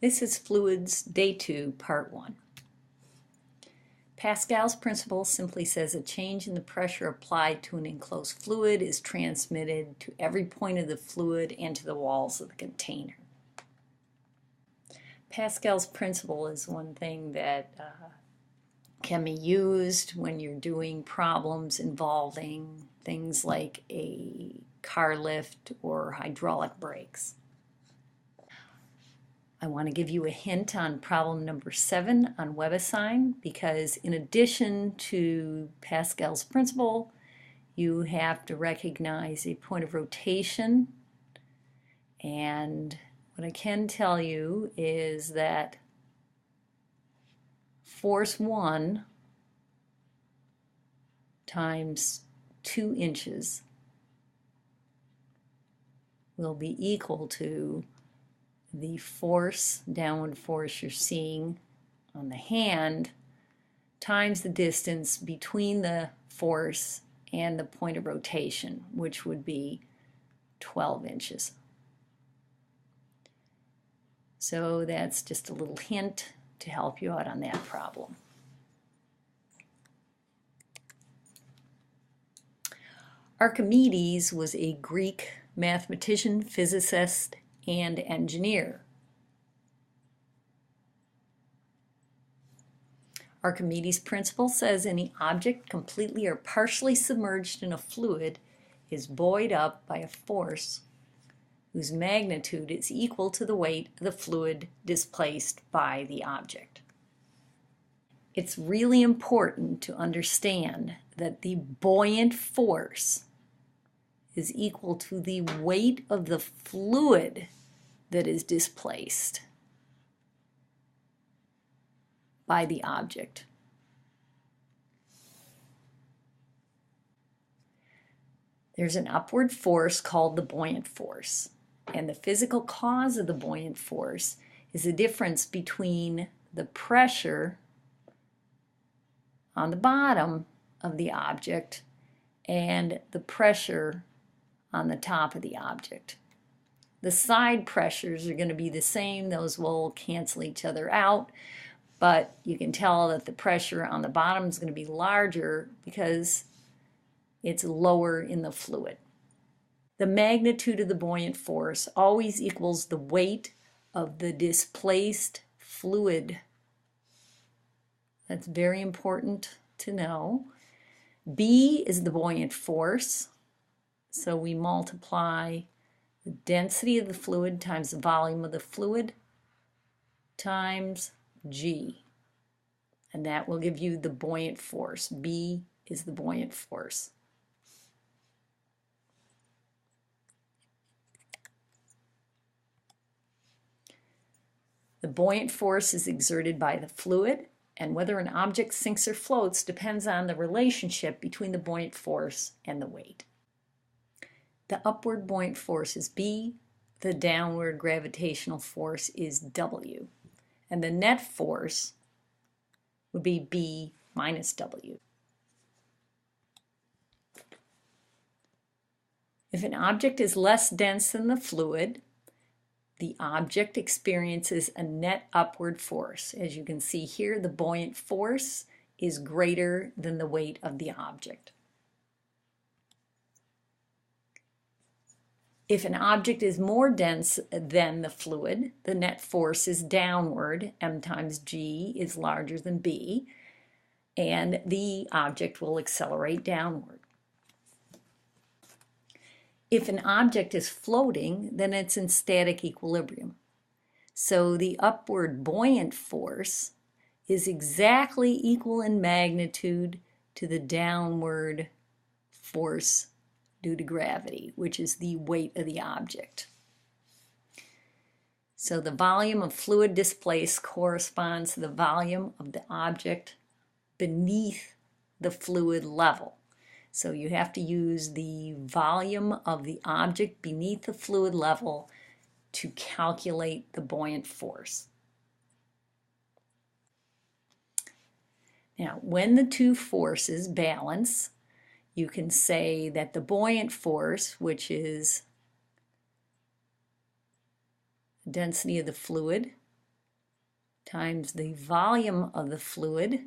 This is Fluids, Day 2, Part 1. Pascal's principle simply says a change in the pressure applied to an enclosed fluid is transmitted to every point of the fluid and to the walls of the container. Pascal's principle is one thing that can be used when you're doing problems involving things like a car lift or hydraulic brakes. I want to give you a hint on problem number 7 on WebAssign, because in addition to Pascal's principle, you have to recognize a point of rotation. And what I can tell you is that force 1 times 2 inches will be equal to the force, downward force you're seeing on the hand, times the distance between the force and the point of rotation, which would be 12 inches. So that's just a little hint to help you out on that problem. Archimedes was a Greek mathematician, physicist, and engineer. Archimedes' principle says any object completely or partially submerged in a fluid is buoyed up by a force whose magnitude is equal to the weight of the fluid displaced by the object. It's really important to understand that the buoyant force is equal to the weight of the fluid that is displaced by the object. There's an upward force called the buoyant force, and the physical cause of the buoyant force is the difference between the pressure on the bottom of the object and the pressure on the top of the object. The side pressures are going to be the same. Those will cancel each other out, but you can tell that the pressure on the bottom is going to be larger because it's lower in the fluid. The magnitude of the buoyant force always equals the weight of the displaced fluid. That's very important to know. B is the buoyant force, so we multiply the density of the fluid times the volume of the fluid times G. And that will give you the buoyant force. B is the buoyant force. The buoyant force is exerted by the fluid, and whether an object sinks or floats depends on the relationship between the buoyant force and the weight. The upward buoyant force is B, the downward gravitational force is W, and the net force would be B minus W. If an object is less dense than the fluid, the object experiences a net upward force. As you can see here, the buoyant force is greater than the weight of the object. If an object is more dense than the fluid, the net force is downward. M times G is larger than B, and the object will accelerate downward. If an object is floating, then it's in static equilibrium. So the upward buoyant force is exactly equal in magnitude to the downward force due to gravity, which is the weight of the object. So the volume of fluid displaced corresponds to the volume of the object beneath the fluid level. So you have to use the volume of the object beneath the fluid level to calculate the buoyant force. Now, when the two forces balance, you can say that the buoyant force, which is the density of the fluid, times the volume of the fluid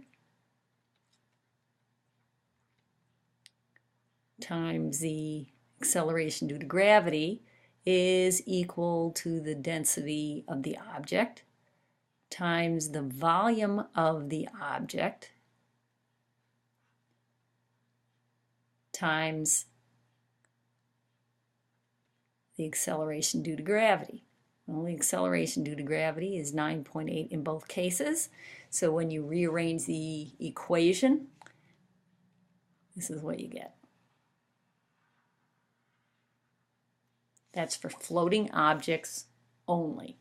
times the acceleration due to gravity is equal to the density of the object times the volume of the object times the acceleration due to gravity. Well, the acceleration due to gravity is 9.8 in both cases. So when you rearrange the equation, this is what you get. That's for floating objects only.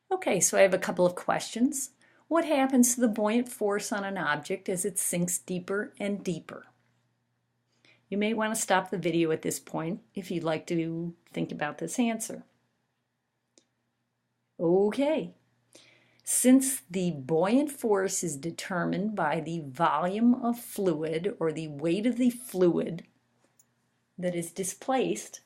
Okay, so I have a couple of questions. What happens to the buoyant force on an object as it sinks deeper and deeper? You may want to stop the video at this point if you'd like to think about this answer. Okay, since the buoyant force is determined by the volume of fluid or the weight of the fluid that is displaced,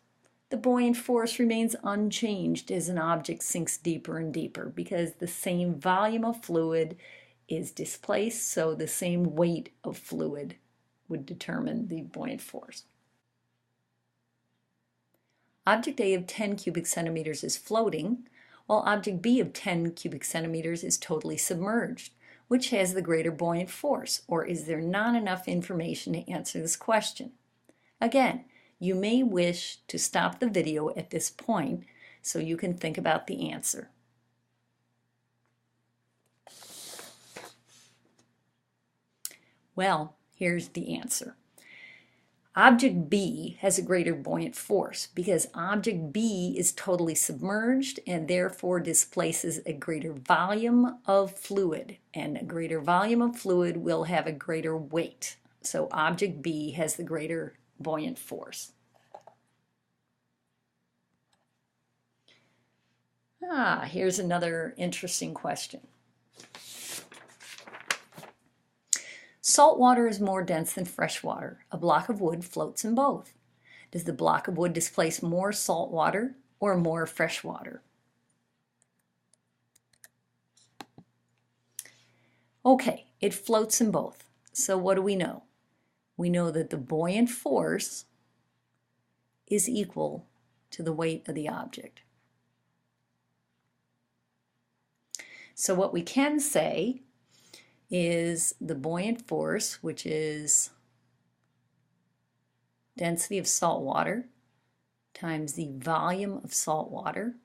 the buoyant force remains unchanged as an object sinks deeper and deeper because the same volume of fluid is displaced, so the same weight of fluid would determine the buoyant force. Object A of 10 cubic centimeters is floating, while object B of 10 cubic centimeters is totally submerged. Which has the greater buoyant force, or is there not enough information to answer this question? Again, you may wish to stop the video at this point so you can think about the answer. Well, here's the answer. Object B has a greater buoyant force because object B is totally submerged and therefore displaces a greater volume of fluid, and a greater volume of fluid will have a greater weight. So object B has the greater buoyant force. Here's another interesting question. Salt water is more dense than fresh water. A block of wood floats in both. Does the block of wood displace more salt water or more fresh water? Okay, it floats in both. So what do we know? We know that the buoyant force is equal to the weight of the object. So what we can say is the buoyant force, which is density of salt water times the volume of salt water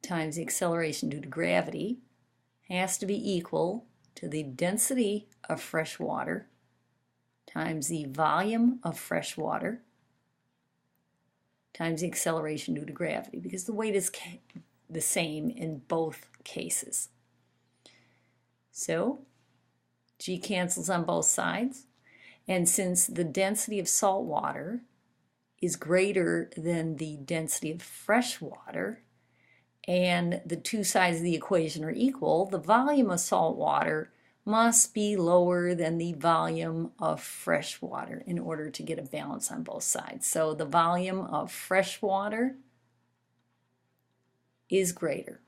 times the acceleration due to gravity, has to be equal to the density of fresh water times the volume of fresh water times the acceleration due to gravity, because the weight is the same in both cases. So G cancels on both sides, and since the density of salt water is greater than the density of fresh water, and the two sides of the equation are equal, the volume of salt water must be lower than the volume of fresh water in order to get a balance on both sides. So the volume of fresh water is greater.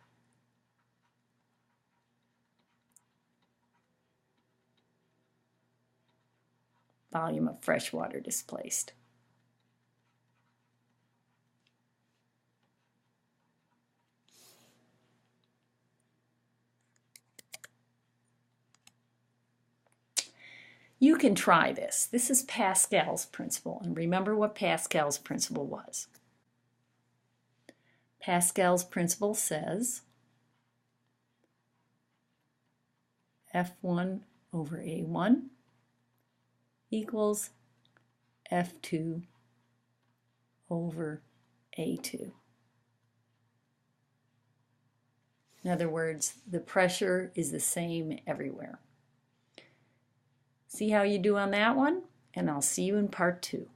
Volume of fresh water displaced. You can try this. This is Pascal's principle, and remember what Pascal's principle was. Pascal's principle says F1 over A1 equals F2 over A2. In other words, the pressure is the same everywhere. See how you do on that one? And I'll see you in part 2.